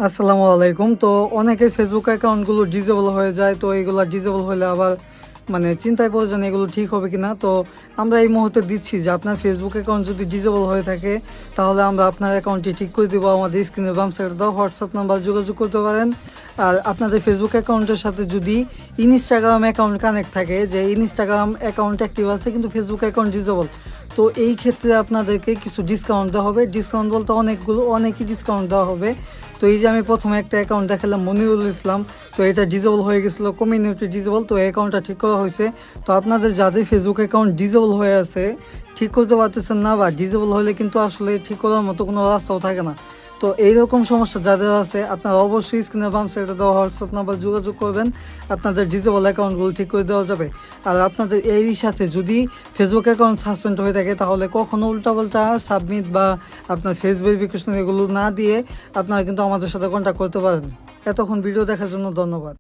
আসসালামু আলাইকুম। তো অনেকের ফেসবুক অ্যাকাউন্টগুলো ডিসেবল হয়ে যায়, তো এইগুলো ডিসেবল হলে আবার চিন্তায় পড়ে যান এগুলো ঠিক হবে কিনা। তো আমরা এই মুহূর্তে দিচ্ছি যে আপনার ফেসবুক অ্যাকাউন্ট যদি ডিসেবল হয়ে থাকে তাহলে আমরা আপনার অ্যাকাউন্টটি ঠিক করে দেবো। আমাদের স্ক্রিনে বাম সাইডে দাও হোয়াটসঅ্যাপ নাম্বার যোগাযোগ করতে পারেন। আর আপনাদের ফেসবুক অ্যাকাউন্টের সাথে যদি ইনস্টাগ্রাম অ্যাকাউন্ট কানেক্ট থাকে, যে ইনস্টাগ্রাম অ্যাকাউন্ট অ্যাক্টিভ আছে কিন্তু ফেসবুক অ্যাকাউন্ট ডিসেবল, তো এই ক্ষেত্রে আপনাদেরকে কিছু ডিসকাউন্ট দেওয়া হবে। ডিসকাউন্ট বলতে অনেকই ডিসকাউন্ট দেওয়া হবে। তো এই যে আমি প্রথমে একটা অ্যাকাউন্ট দেখালাম মনিরুল ইসলাম, তো এটা ডিসেবল হয়ে গেছিলো, কমিউনিটি ডিসেবল, তো এই অ্যাকাউন্টটা ঠিক করা হয়েছে। তো আপনাদের যাদের ফেসবুক অ্যাকাউন্ট ডিসেবল হয়ে আছে, ঠিক করতে পারতেছেন না বা ডিসেবল হলে কিন্তু আসলে ঠিক করার মতো কোনো রাস্তাও থাকে না, তো এইরকম সমস্যা যাদের আছে আপনারা অবশ্যই স্ক্রিনে বাম সাইডে দেওয়া হোয়াটসঅ্যাপ নাম্বার যোগাযোগ করবেন, আপনাদের ডিসেবল অ্যাকাউন্টগুলো ঠিক করে দেওয়া যাবে। আর আপনাদের এই সাথে যদি ফেসবুক অ্যাকাউন্ট সাসপেন্ড হয়ে থাকে তাহলে কখনো উল্টাপাল্টা সাবমিট বা আপনার ফেস ভেরিফিকেশন এগুলো না দিয়ে আপনারা কিন্তু আমাদের সাথে কন্ট্যাক্ট করতে পারেন। এতক্ষণ ভিডিও দেখার জন্য ধন্যবাদ।